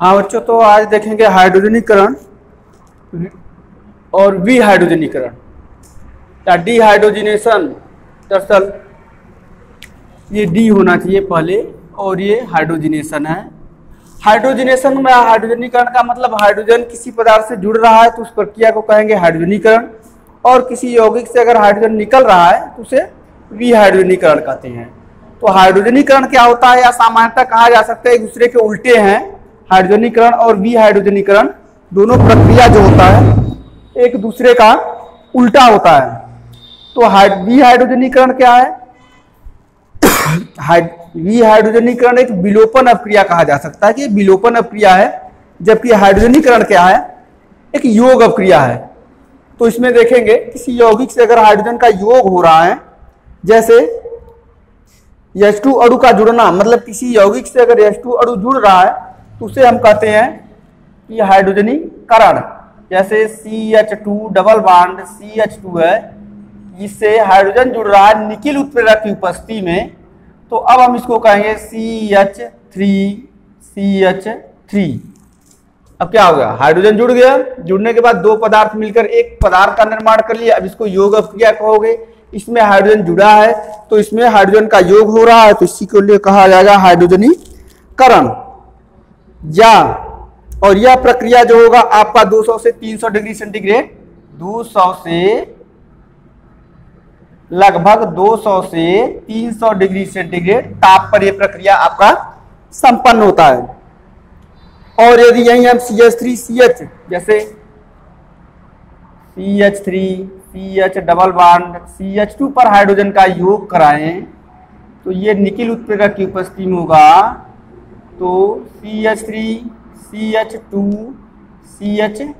हाँ बच्चों, तो आज देखेंगे हाइड्रोजनीकरण और विहाइड्रोजनीकरण या डिहाइड्रोजिनेशन। दरअसल ये डी होना चाहिए पहले और ये हाइड्रोजिनेशन है। हाइड्रोजिनेशन में हाइड्रोजनीकरण का मतलब हाइड्रोजन किसी पदार्थ से जुड़ रहा है तो उस प्रक्रिया को कहेंगे हाइड्रोजनीकरण, और किसी यौगिक से अगर हाइड्रोजन निकल रहा है तो उसे विहाइड्रोजनीकरण कहते हैं। तो हाइड्रोजनीकरण क्या होता है या सामान्यतः कहा जा सकता है एक दूसरे के उल्टे हैं। हाइड्रोजनीकरण और विहाइड्रोजनीकरण दोनों प्रक्रिया जो होता है एक दूसरे का उल्टा होता है। तो विहाइड्रोजनीकरण क्या है? विहाइड्रोजनीकरण एक विलोपन अपक्रिया कहा जा सकता है कि विलोपन अपक्रिया है, जबकि हाइड्रोजनीकरण क्या है? एक योग अपक्रिया है। तो इसमें देखेंगे किसी यौगिक से अगर हाइड्रोजन का योग हो रहा है, जैसे H2 अणु का जुड़ना, मतलब किसी यौगिक से अगर H2 अणु जुड़ रहा है तो उसे हम कहते हैं कि हाइड्रोजनीकरण। जैसे CH2 डबल बॉन्ड CH2 है, इससे हाइड्रोजन जुड़ रहा है निकिल उत्प्रेरक की उपस्थिति में, तो अब हम इसको कहेंगे CH3। अब क्या हो गया? हाइड्रोजन जुड़ गया, जुड़ने के बाद दो पदार्थ मिलकर एक पदार्थ का निर्माण कर लिया। अब इसको योग अपक्रिया कहोगे। इसमें हाइड्रोजन जुड़ा है तो इसमें हाइड्रोजन का योग हो रहा है, तो इसी को लिए कहा जाएगा हाइड्रोजनीकरण। और यह प्रक्रिया जो होगा आपका 200 से 300 डिग्री सेंटीग्रेड, 200 से लगभग 200 से 300 डिग्री सेंटीग्रेड ताप पर यह प्रक्रिया आपका संपन्न होता है। और यदि यही हम CH3CH जैसे CH3CH डबल बॉन्ड CH2 पर हाइड्रोजन का योग कराएं तो ये निकिल उत्प्रेरक की उपस्थिति में होगा, तो CH3CH2CH3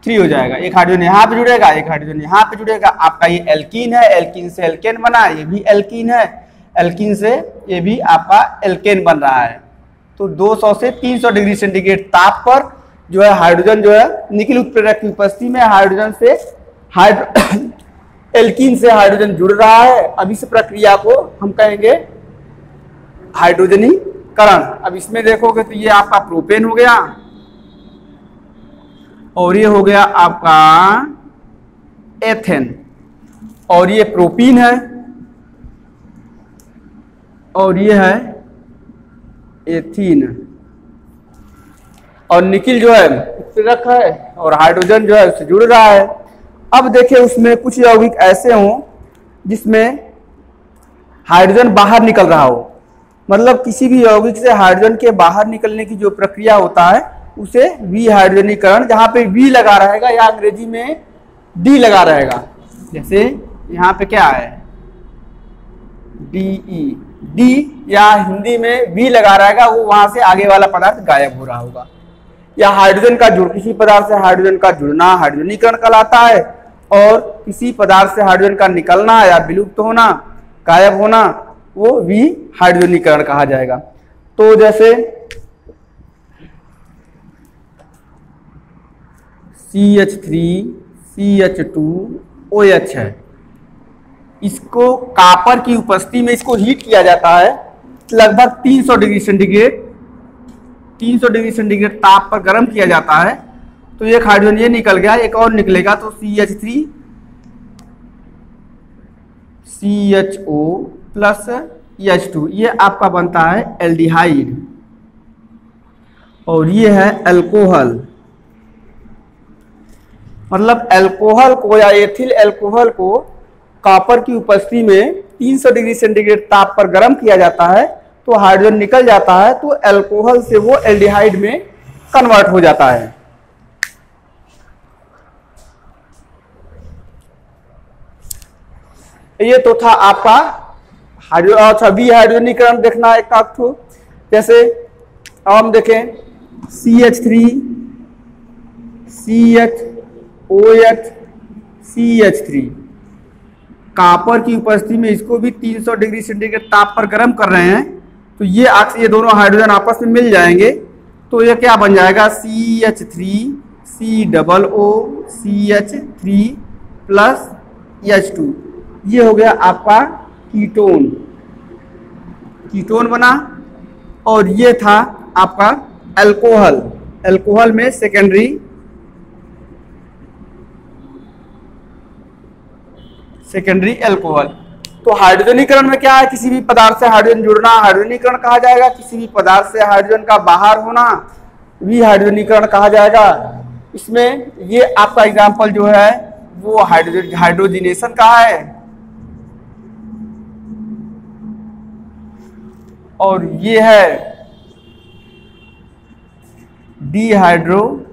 हो जाएगा। एक हाइड्रोजन यहाँ पे जुड़ेगा, एक हाइड्रोजन यहाँ पे जुड़ेगा। आपका ये एल्कीन है, एल्कीन से एल्केन बना, ये भी एल्कीन है, एल्कीन से ये भी आपका एल्केन बन रहा है। तो 200 से 300 डिग्री सेंटीग्रेड ताप पर जो है हाइड्रोजन जो है निकिल उत्प्रेरक की उपस्थिति में हाइड्रोजन से एल्कीन से हाइड्रोजन जुड़ रहा है। अब इस प्रक्रिया को हम कहेंगे हाइड्रोजनीकरण। अब इसमें देखोगे तो ये आपका प्रोपेन हो गया और ये हो गया आपका एथेन, और ये प्रोपीन है और ये है एथीन। और निकिल जो है उत्प्रेरक है और हाइड्रोजन जो है उससे जुड़ रहा है। अब देखिए उसमें कुछ यौगिक ऐसे हों जिसमें हाइड्रोजन बाहर निकल रहा हो, मतलब किसी भी यौगिक से हाइड्रोजन के बाहर निकलने की जो प्रक्रिया होता है उसे विहाइड्रोजनीकरण, जहां पे वी लगा रहेगा या अंग्रेजी में डी लगा रहेगा। जैसे यहाँ पे क्या है डी या हिंदी में वी लगा रहेगा, वो वहां से आगे वाला पदार्थ गायब हो रहा होगा। या हाइड्रोजन का जुड़, किसी पदार्थ से हाइड्रोजन का जुड़ना हाइड्रोजनीकरण कहलाता है, और किसी पदार्थ से हाइड्रोजन का निकलना या विलुप्त होना, गायब होना, वो विहाइड्रोजनीकरण कहा जाएगा। तो जैसे CH3CH2OH है, इसको कॉपर की उपस्थिति में इसको हीट किया जाता है लगभग 300 डिग्री सेंटीग्रेड ताप पर गर्म किया जाता है। तो एक हाइड्रोजन ये निकल गया, एक और निकलेगा, तो CH3CHO प्लस H2 ये आपका बनता है एल्डिहाइड, और ये है अल्कोहल। मतलब अल्कोहल को या एथिल अल्कोहल को कॉपर की उपस्थिति में 300 डिग्री सेंटीग्रेड ताप पर गर्म किया जाता है, तो हाइड्रोजन निकल जाता है, तो अल्कोहल से वो एल्डिहाइड में कन्वर्ट हो जाता है। ये तो था आपका विहाइड्रोजनीकरण देखना एक था। जैसे अब हम देखें CH3CHOH कॉपर की उपस्थिति में इसको भी 300 डिग्री सेंटीग्रेड ताप पर गर्म कर रहे हैं, तो ये दोनों हाइड्रोजन आपस में मिल जाएंगे, तो ये क्या बन जाएगा CH3COOCH3 प्लस H2। ये हो गया आपका कीटोन बना। और ये था आपका अल्कोहल। अल्कोहल में सेकेंडरी अल्कोहल। तो हाइड्रोजनीकरण में क्या है, किसी भी पदार्थ से हाइड्रोजन जुड़ना हाइड्रोजनीकरण कहा जाएगा, किसी भी पदार्थ से हाइड्रोजन का बाहर होना भी हाइड्रोजनीकरण कहा जाएगा। इसमें ये आपका एग्जाम्पल जो है वो हाइड्रोजिनेशन का है, और ये है डिहाइड्रोजिनेशन।